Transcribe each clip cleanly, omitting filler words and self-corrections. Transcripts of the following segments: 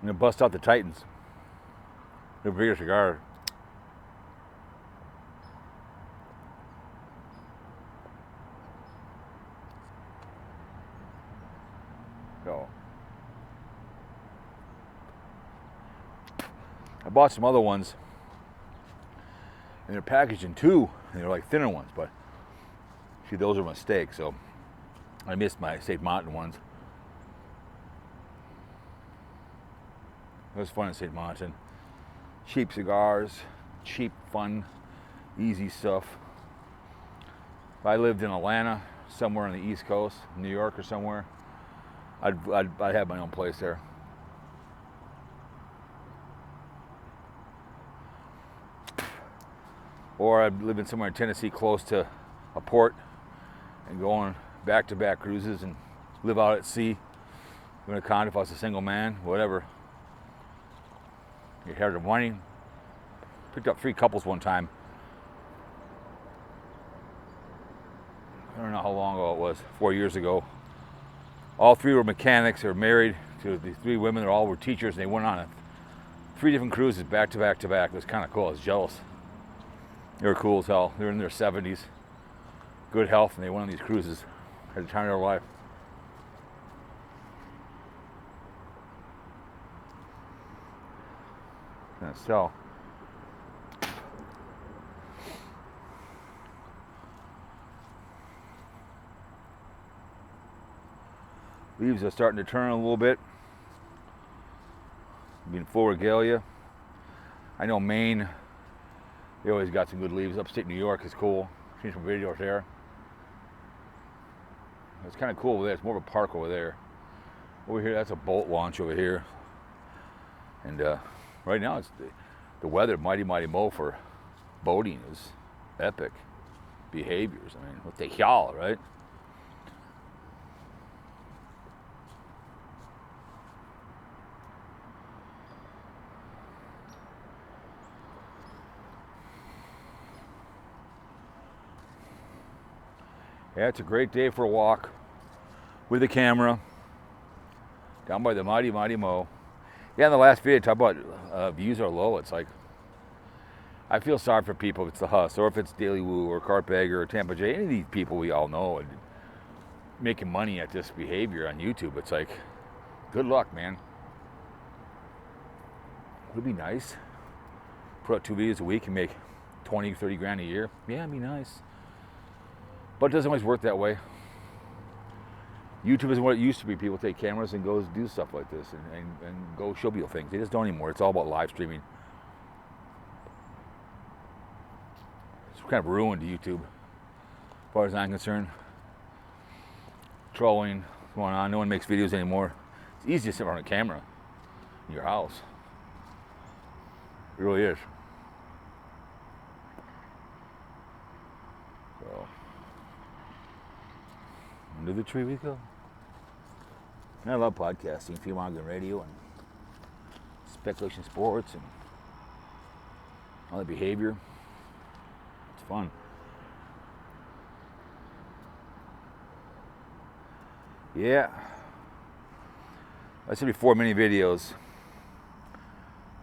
I'm gonna bust out the Titans. They're a bigger cigar. So I bought some other ones, and they're packaged in two, and they're like thinner ones, but see, those are a mistake, so I missed my St. Martin ones. It was fun in St. Martin. Cheap cigars, cheap, fun, easy stuff. If I lived in Atlanta, somewhere on the East Coast, New York or somewhere, I'd have my own place there. Or I'd live in somewhere in Tennessee close to a port and go on back-to-back cruises and live out at sea. Live in a condo if I was a single man, whatever. You heard of money. Picked up 3 couples one time. I don't know how long ago it was, 4 years ago. All 3 were mechanics. They were married to the 3 women. They all were teachers, and they went on 3 different cruises back to back to back. It was kind of cool. I was jealous. They were cool as hell. They were in their 70s, good health, and they went on these cruises. Had the time of their life. So, leaves are starting to turn a little bit. Being full regalia. I know Maine, they always got some good leaves. Upstate New York is cool. Seen some videos there. It's kind of cool over there. It's more of a park over there. Over here, that's a boat launch over here. And right now, it's the weather, mighty mo for boating is epic. Behaviors, I mean, what the hell, right? Yeah, it's a great day for a walk with a camera down by the mighty mo. Yeah, in the last video I talked about views are low. It's like, I feel sorry for people if it's the Huss or if it's Daily Woo or Cartbagger or Tampa J. Any of these people we all know and making money at this behavior on YouTube. It's like, good luck, man. It would be nice. Put out 2 videos a week and make 20, 30 grand a year. Yeah, it'd be nice. But it doesn't always work that way. YouTube isn't what it used to be. People take cameras and go do stuff like this and go show people things. They just don't anymore. It's all about live streaming. It's kind of ruined YouTube, as far as I'm concerned. Trolling going on. No one makes videos anymore. It's easy to sit around a camera in your house. It really is. So, under the tree we go. And I love podcasting, Fear Mongering Radio, and speculation sports, and all the behavior. It's fun. Yeah. I said before, many videos.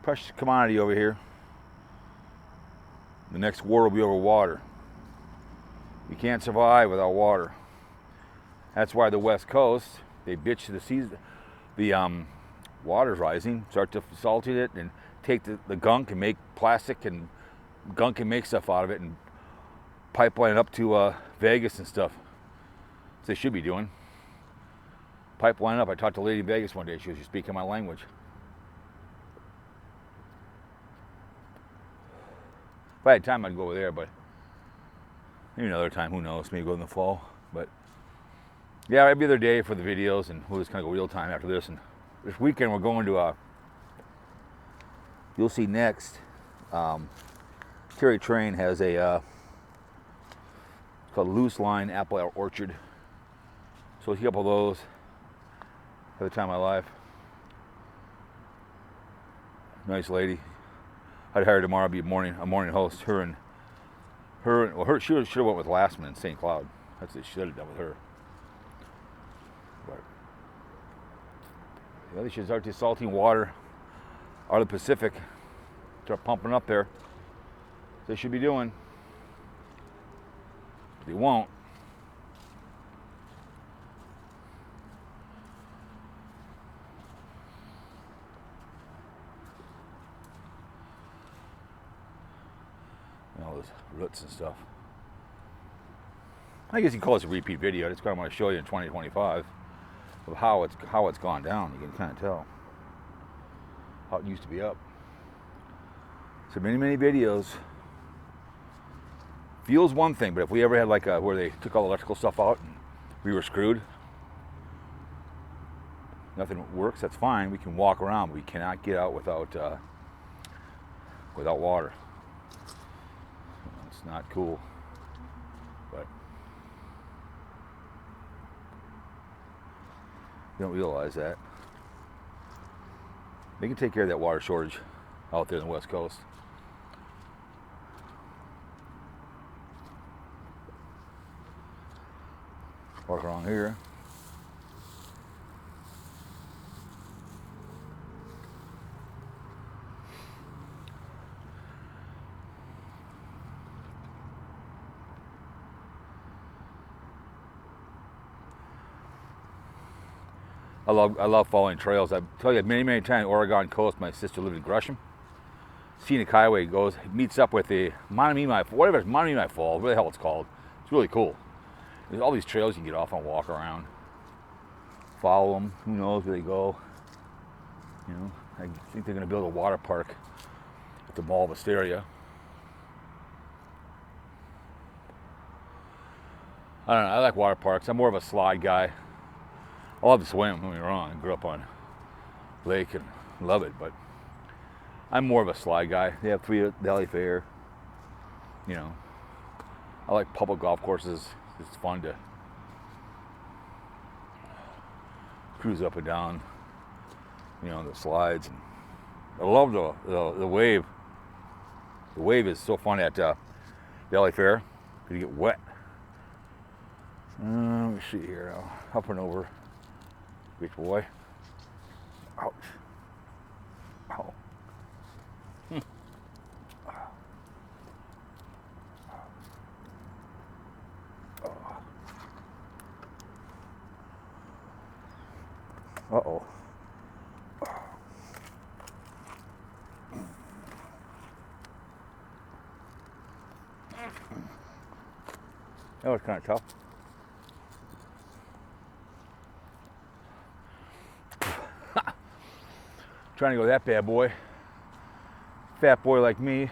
Precious commodity over here. The next war will be over water. You can't survive without water. That's why the West Coast, they bitch the seas, the water's rising, start to salty it and take the gunk and make plastic and gunk and make stuff out of it and pipeline it up to Vegas and stuff. That's what they should be doing. Pipeline up. I talked to a lady in Vegas one day. She was speaking my language. If I had time, I'd go over there, but maybe another time. Who knows? Maybe go in the fall. But yeah, every other day for the videos, and we'll just kind of go real time after this. And this weekend, we're going to you'll see next. Terry Train has a it's called Loose Line Apple Orchard. So we'll see a couple of those. Have the time of my life. Nice lady. I'd hire her tomorrow to be a morning host. She should have went with Lastman in St. Cloud. That's what she should have done with her. But yeah, they should start desalting water out of the Pacific start pumping up there. They should be doing. They won't. All those roots and stuff. I guess you can call this a repeat video. That's what I want to show you in 2025 of how it's gone down. You can kind of tell how it used to be up. So many videos. Fuel's one thing, but if we ever had like where they took all the electrical stuff out and we were screwed, nothing works. That's fine. We can walk around, but we cannot get out without water. It's not cool, but you don't realize that. They can take care of that water shortage out there on the West Coast. Walk around here. I love following trails. I tell you many times, Oregon coast. My sister lived in Gresham. Scenic Highway goes, meets up with the Monomoy Falls, whatever the hell it's called. It's really cool. There's all these trails you can get off and walk around. Follow them. Who knows where they go? You know, I think they're going to build a water park at the Mall of Asteria. I don't know. I like water parks. I'm more of a slide guy. I love to swim, don't get me wrong. I grew up on lake and love it, but I'm more of a slide guy. They have 3 at Valley Fair. You know, I like public golf courses. It's fun to cruise up and down, you know, the slides. And I love the wave. The wave is so fun at Valley Fair. You get wet. Let me see here. Up and over. Big boy. Ouch. Ow. Uh-oh. That was kind of tough. Trying to go that bad boy. Fat boy like me.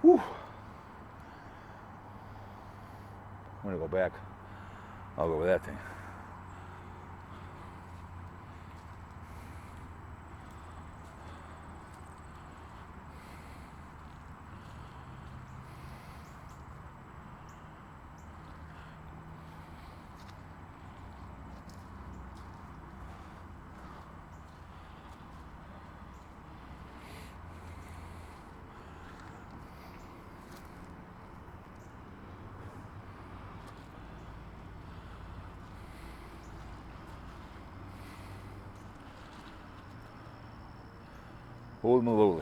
Whew. I'm gonna go back. I'll go with that thing. Holy moly.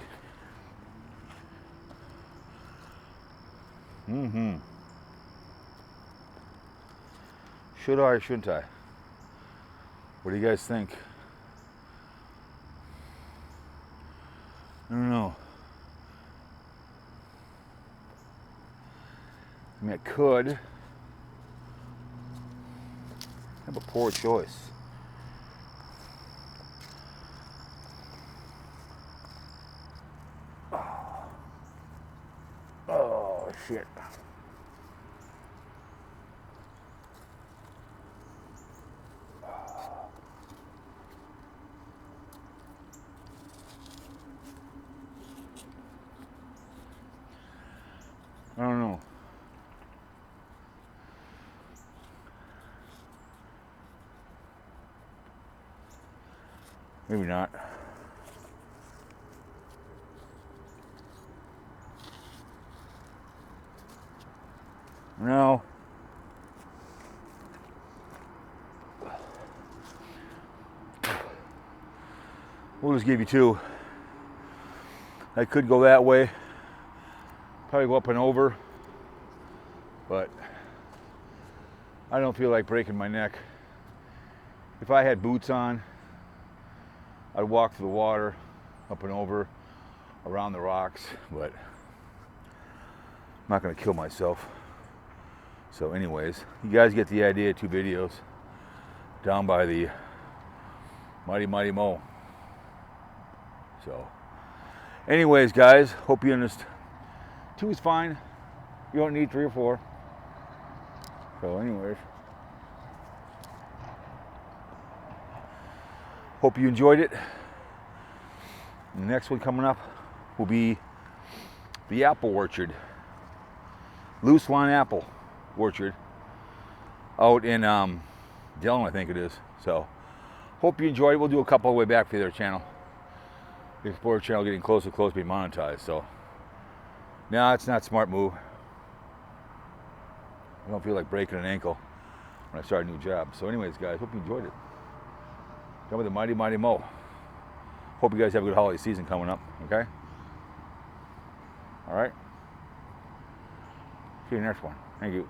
Should I or shouldn't I? What do you guys think? I don't know. I mean, I could. I have a poor choice. Oh, shit. I don't know. Maybe not. No. We'll just give you two. I could go that way, probably go up and over, but I don't feel like breaking my neck. If I had boots on, I'd walk through the water, up and over, around the rocks, but I'm not gonna kill myself. So anyways, you guys get the idea, 2 videos down by the Mighty Mo. So anyways, guys, hope you understand. 2 is fine. You don't need 3 or 4. So anyways, hope you enjoyed it. The next one coming up will be the apple orchard. Loose line apple orchard out in Dillon, I think it is. So hope you enjoyed it. We'll do a couple on the way back for their channel. The Explorer channel getting closer and closer to being monetized. So no, it's not a smart move. I don't feel like breaking an ankle when I start a new job. So anyways, guys, hope you enjoyed it. Come with the Mighty Mo. Hope you guys have a good holiday season coming up, okay? All right? See you next one. Thank you.